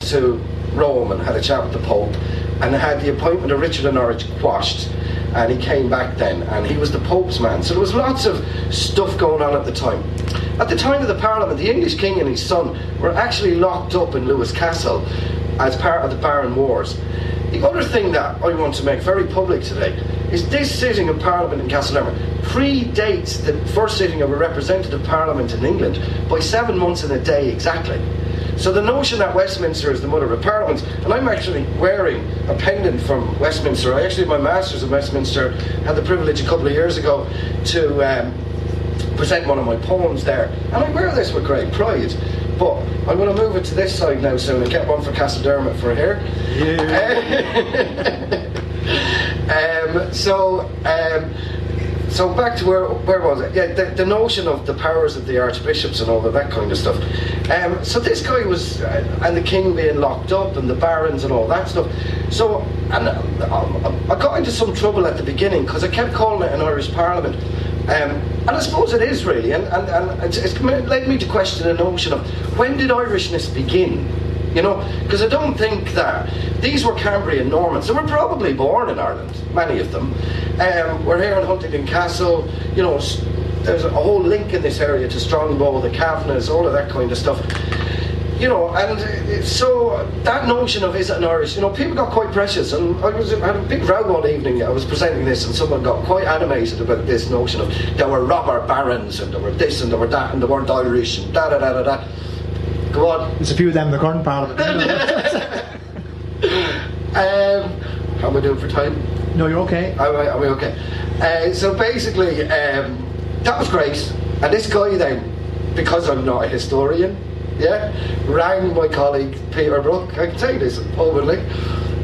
to Rome and had a chat with the Pope, and had the appointment of Richard of Norwich quashed, and he came back then, and he was the Pope's man. So there was lots of stuff going on at the time. At the time of the Parliament, the English king and his son were actually locked up in Lewis Castle as part of the Barron Wars. The other thing that I want to make very public today is this sitting of Parliament in Castledermot predates the first sitting of a representative Parliament in England by 7 months and a day exactly. So the notion that Westminster is the mother of Parliament, and I'm actually wearing a pendant from Westminster. I actually did my Masters in Westminster, had the privilege a couple of years ago to present one of my poems there, and I wear this with great pride. But I'm going to move it to this side now soon and get one for Castledermot for here. Yeah. So back to where was it? Yeah, the notion of the powers of the archbishops and all of that kind of stuff. So this guy was, and the king being locked up, and the barons and all that stuff. So, and I got into some trouble at the beginning because I kept calling it an Irish Parliament. And I suppose it is really, and it's led me to question the notion of when did Irishness begin? You know, because I don't think that these were Cambrian Normans. They were probably born in Ireland, many of them. We're here in Huntingdon Castle. You know, there's a whole link in this area to Strongbow, the Kavanaghs, all of that kind of stuff. You know, and so that notion of is it an Irish, you know, people got quite precious, and I had a big row one evening. I was presenting this, and someone got quite animated about this notion of there were robber barons, and there were this, and there were that, and they weren't Irish, and da da da da da. Go on. There's a few of them in the current Parliament. How am I doing for time? No, you're okay. Are we okay? So basically, that was great, and this guy then, because I'm not a historian, yeah, rang my colleague Peter Brook, I can say this openly,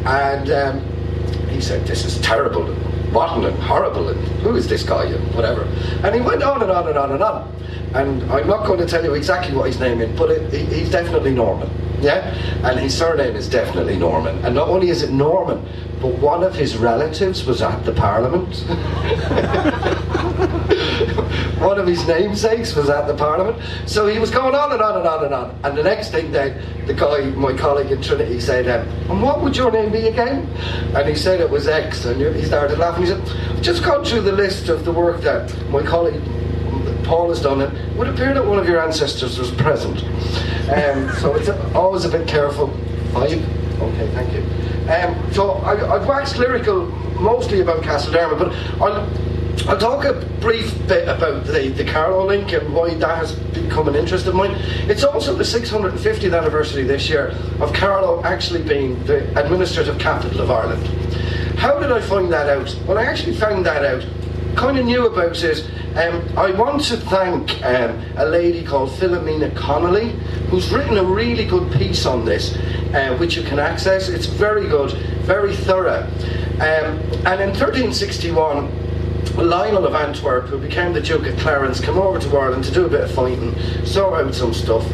and he said, this is terrible and rotten and horrible and who is this guy and whatever, and he went on and on and on and on, and I'm not going to tell you exactly what his name is, but he's definitely Norman, yeah, and his surname is definitely Norman, and not only is it Norman, but one of his relatives was at the Parliament. One of his namesakes was at the Parliament. So he was going on and on and on and on. And the next thing then, the guy, my colleague in Trinity, said, and what would your name be again? And he said it was X, and he started laughing. He said, I've just gone through the list of the work that my colleague Paul has done, and it would appear that one of your ancestors was present. So it's always a bit careful. 5? Okay, thank you. So I've waxed lyrical mostly about Castledermot, but I'll talk a brief bit about the Carlow link and why that has become an interest of mine. It's also the 650th anniversary this year of Carlow actually being the administrative capital of Ireland. How did I find that out? Well, I actually found that out, kind of knew about it. I want to thank a lady called Philomena Connolly, who's written a really good piece on this, which you can access. It's very good, very thorough. And in 1361, Lionel of Antwerp, who became the Duke of Clarence, came over to Ireland to do a bit of fighting, sort out some stuff,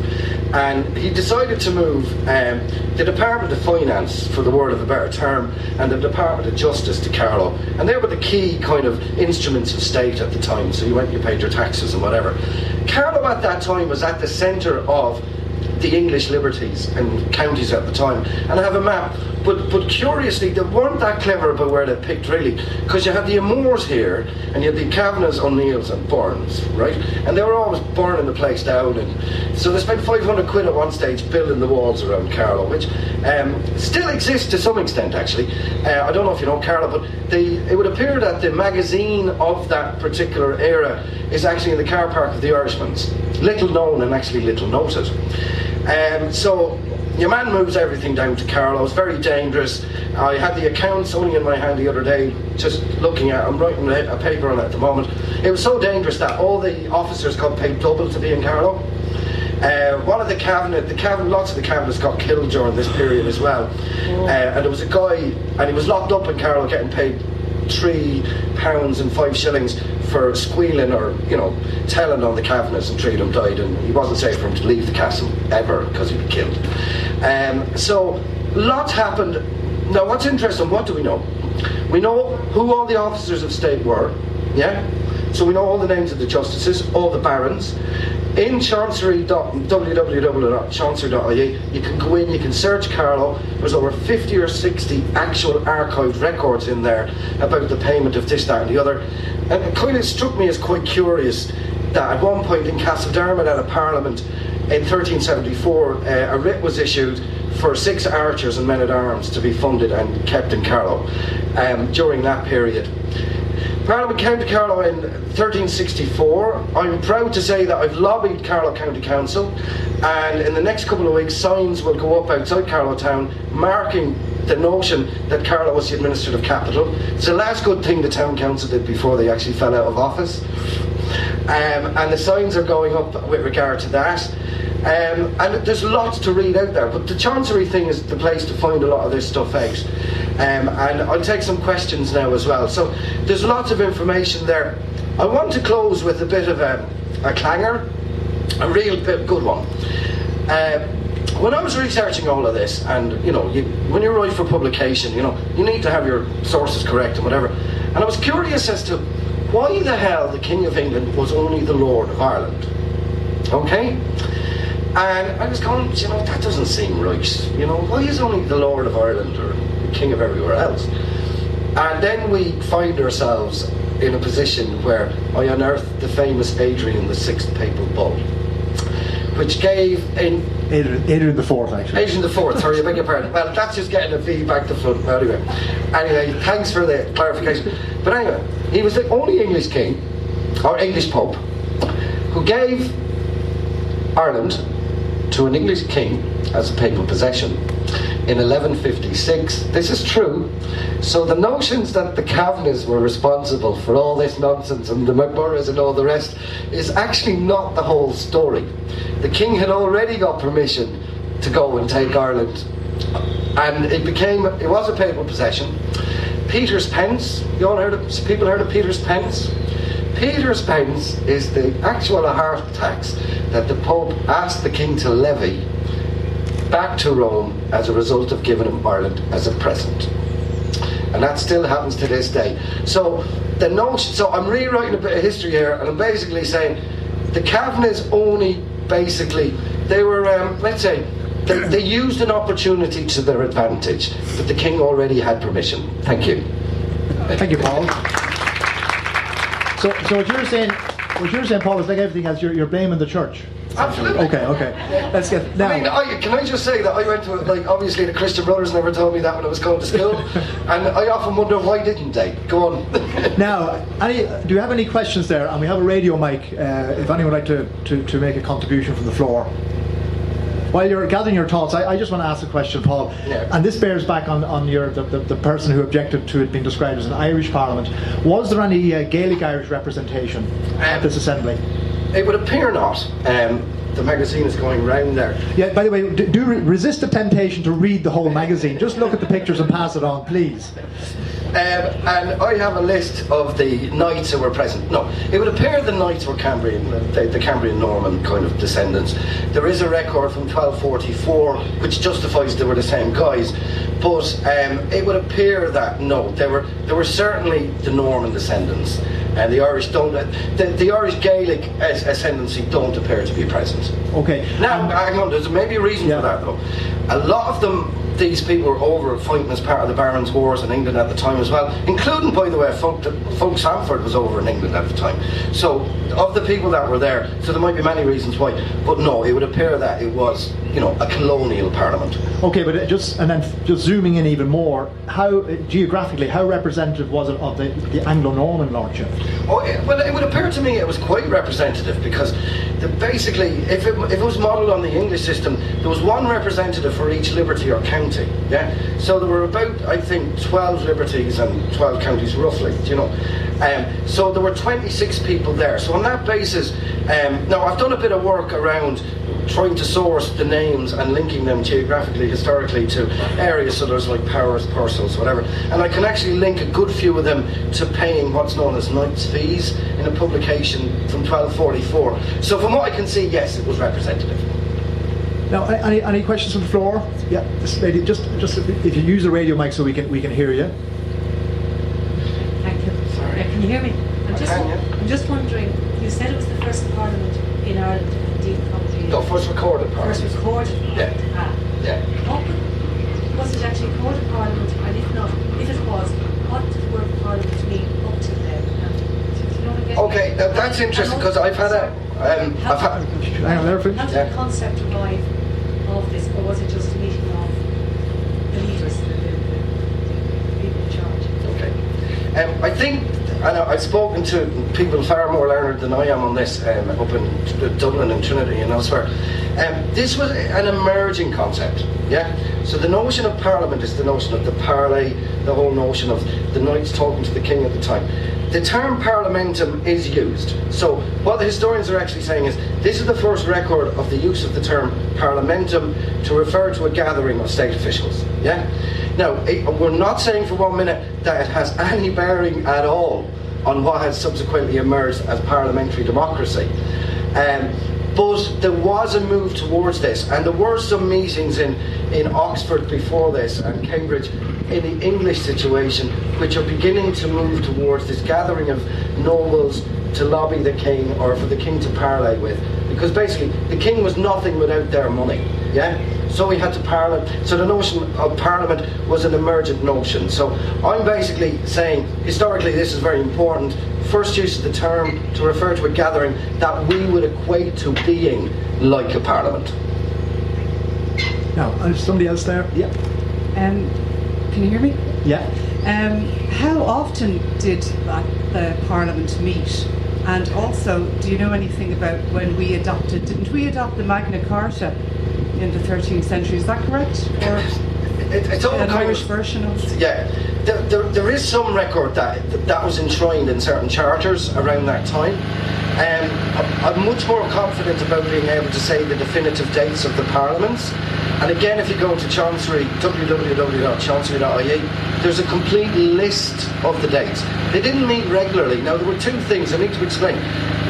and he decided to move the Department of Finance, for the word of a better term, and the Department of Justice to Carlow, and they were the key kind of instruments of state at the time, so you paid your taxes and whatever. Carlow at that time was at the centre of the English liberties and counties at the time, and I have a map, but curiously they weren't that clever about where they picked really, because you had the Moors here and you had the Kavanaghs, O'Neills and Burns, right, and they were always burning the place down, and so they spent 500 quid at one stage building the walls around Carlow, which still exists to some extent actually. I don't know if you know Carlow, but it would appear that the magazine of that particular era is actually in the car park of the Irishmans, little known and actually little noted. So your man moves everything down to Carlow. It's very dangerous. I had the accounts only in my hand the other day, just looking at. I'm writing a paper on it at the moment. It was so dangerous that all the officers got paid double to be in Carlow. One of the Cavan, lots of the Cavanaghs got killed during this period as well. And there was a guy, and he was locked up in Carlow, getting paid £3 and 5 shillings for squealing or, you know, telling on the Kavanaghs, and 3 of them died, and he wasn't safe for him to leave the castle ever because he'd be killed. So lots happened. Now what's interesting, what do we know? We know who all the officers of state were, yeah? So we know all the names of the justices, all the barons. In www.chancery.ie, you can go in, you can search Carlo. There's over 50 or 60 actual archived records in there about the payment of this, that and the other. And it kind of struck me as quite curious that at one point in Castledermot at a parliament in 1374, a writ was issued for 6 archers and men-at-arms to be funded and kept in Carlo during that period. Parliament came to Carlo in 1364. I'm proud to say that I've lobbied Carlo County Council, and in the next couple of weeks signs will go up outside Carlo town marking the notion that Carlo was the administrative capital. It's the last good thing the town council did before they actually fell out of office. And the signs are going up with regard to that. And there's lots to read out there, but the Chancery thing is the place to find a lot of this stuff out. And I'll take some questions now as well. So there's lots of information there. I want to close with a bit of a clanger, a real good one. When I was researching all of this, and when you write for publication, you need to have your sources correct and whatever. And I was curious as to why the hell the King of England was only the Lord of Ireland. Okay? And I was going, that doesn't seem right. Why is only the Lord of Ireland or the King of everywhere else? And then we find ourselves in a position where I unearthed the famous Adrian VI Papal Bull, which gave in... Adrian IV, actually. Adrian IV, sorry, I beg your pardon. Well, that's just getting a V back to front. Anyway, thanks for the clarification. But anyway, he was the only English king, or English Pope, who gave Ireland to an English king as a papal possession in 1156. This is true. So the notions that the Kavanaghs were responsible for all this nonsense and the McMurraghs and all the rest is actually not the whole story. The king had already got permission to go and take Ireland, and it was a papal possession. Peter's Pence, people heard of Peter's Pence? Peter's Pence is the actual heart tax that the Pope asked the king to levy back to Rome as a result of giving him Ireland as a present. And that still happens to this day. So I'm rewriting a bit of history here, and I'm basically saying the Kavanaghs only they were, they used an opportunity to their advantage, but the king already had permission. Thank you. Thank you, Paul. So what you're saying, Paul, is like everything else, you're blaming the church. Absolutely. Okay. Let's get now. Can I just say that I went to obviously the Christian Brothers never told me that when I was going to school, and I often wonder why didn't they? Go on. Now, do you have any questions there? And we have a radio mic. If anyone would like to make a contribution from the floor. While you're gathering your thoughts, I just want to ask a question, Paul. Yeah. And this bears back on the person who objected to it being described as an Irish Parliament. Was there any Gaelic Irish representation at this assembly? It would appear not. The magazine is going round there. Yeah, by the way, do resist the temptation to read the whole magazine. Just look at the pictures and pass it on, please. And I have a list of the knights who were present. No, it would appear the knights were Cambrian, the Cambrian Norman kind of descendants. There is a record from 1244 which justifies they were the same guys, but it would appear that no, they were certainly the Norman descendants. And the Irish don't. The Irish Gaelic ascendancy don't appear to be present. Okay. Now, hang on. There's maybe a reason for that, though. A lot of them, these people were over fighting as part of the Barons' Wars in England at the time as well, including, by the way, Folk Sanford was over in England at the time. So, of the people that were there, so there might be many reasons why, but no, it would appear that it was, a colonial parliament. Okay, but just zooming in even more, how geographically, how representative was it of the Anglo-Norman lordship? Oh, well, it would appear to me it was quite representative, because basically, if it was modelled on the English system, there was one representative for each liberty or county. Yeah, so there were about, I think, 12 liberties and 12 counties roughly. So there were 26 people there. So on that basis, now I've done a bit of work around trying to source the names and linking them geographically, historically, to areas, so there's like powers, parcels, whatever, and I can actually link a good few of them to paying what's known as knights' fees in a publication from 1244. So from what I can see, yes, it was representative. Now, any questions from the floor? Yeah, this lady, just if you use the radio mic so we can hear you. Thank you. Sorry. Can you hear me? I'm just wondering, you said it was the first parliament in Ireland. No, first recorded Parliament. First recorded Parliament. Yeah. Ah. Yeah. What was it actually recorded Parliament? And if not, if it was, what did the word Parliament mean up to then? Do you know what I'm getting Okay, at? now that's interesting because I've had a. I've had. Hang on there, Finn. How did Yeah. the concept arrive of this, or was it just a meeting of the leaders, the people in charge? Okay. I think, and I've spoken to people far more learned than I am on this up in Dublin and Trinity and elsewhere. This was an emerging concept, yeah? So the notion of Parliament is the notion of the parley, the whole notion of the knights talking to the king at the time. The term parliamentum is used. So what the historians are actually saying is this is the first record of the use of the term parliamentum to refer to a gathering of state officials, yeah? Now, we're not saying for 1 minute that it has any bearing at all on what has subsequently emerged as parliamentary democracy. But there was a move towards this, and there were some meetings in Oxford before this and Cambridge in the English situation which are beginning to move towards this gathering of nobles to lobby the king or for the king to parley with, because basically the king was nothing without their money, yeah? So he had to parliament. So the notion of parliament was an emergent notion. So I'm basically saying historically this is very important. First use of the term to refer to a gathering that we would equate to being like a parliament. Now, somebody else there? Yeah. Can you hear me? Yeah. How often did the Parliament meet? And also, do you know anything about when we adopted? Didn't we adopt the Magna Carta in the 13th century? Is that correct? Or It's all an kind Irish of, version of? yeah. There is some record that was enshrined in certain charters around that time. I'm much more confident about being able to say the definitive dates of the parliaments. And again, if you go to Chancery, www.chancery.ie, there's a complete list of the dates. They didn't meet regularly. Now, there were two things I need to explain.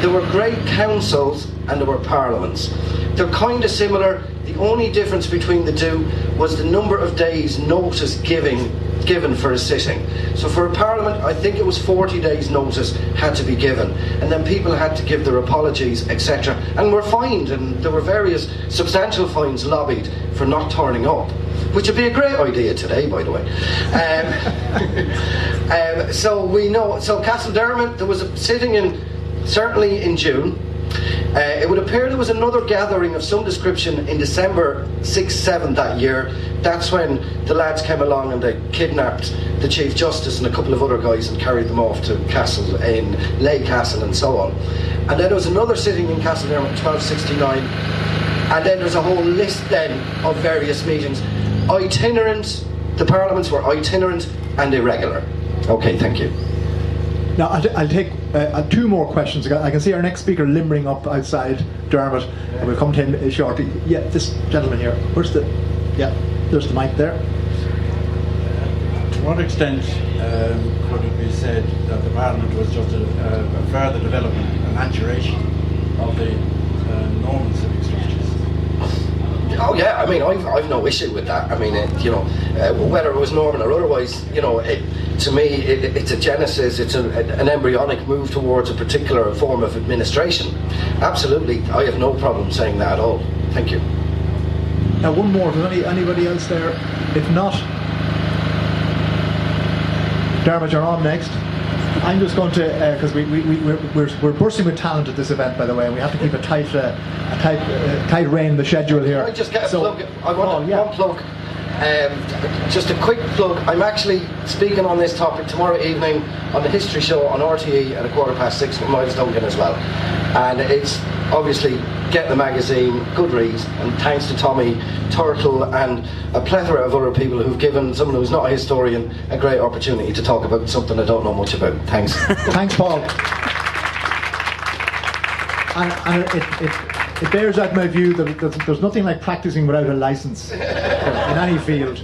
There were great councils and there were parliaments. They're kind of similar. The only difference between the two was the number of days notice given for a sitting. So for a parliament, I think it was 40 days notice had to be given, and then people had to give their apologies, etc., and were fined, and there were various substantial fines lobbied for not turning up, which would be a great idea today, by the way. So we know, so Castledermot, there was a sitting certainly in June. It would appear there was another gathering of some description in December 6-7 that year. That's when the lads came along and they kidnapped the Chief Justice and a couple of other guys and carried them off to Castle in Lay Castle and so on. And then there was another sitting in Castledermot, 1269. And then there's a whole list then of various meetings. Itinerant, the parliaments were itinerant and irregular. Okay, thank you. Now, I'll take two more questions. I can see our next speaker limbering up outside Dermot, and we'll come to him shortly. Yeah, this gentleman here. Where's the... Yeah, there's the mic there. To what extent could it be said that the Parliament was just a further development, a maturation of the Norman civic structures? Oh yeah, I mean, I've no issue with that. I mean, whether it was Norman or otherwise, to me, it's a genesis, it's an embryonic move towards a particular form of administration. Absolutely, I have no problem saying that at all. Thank you. Now, one more. Does anybody else there? If not, Dermot, you're on next. I'm just going to, because we're bursting with talent at this event, by the way, and we have to keep a tight rein in the schedule here. Can I just get a plug? I want one plug. Just a quick plug. I'm actually speaking on this topic tomorrow evening on the History Show on RTE at 6:15 with Miles Duncan as well. And it's obviously get the magazine, good read, and thanks to Tommy Turtle and a plethora of other people who've given someone who's not a historian a great opportunity to talk about something I don't know much about. Thanks. Thanks, Paul. And it bears out my view that there's nothing like practicing without a license in any field.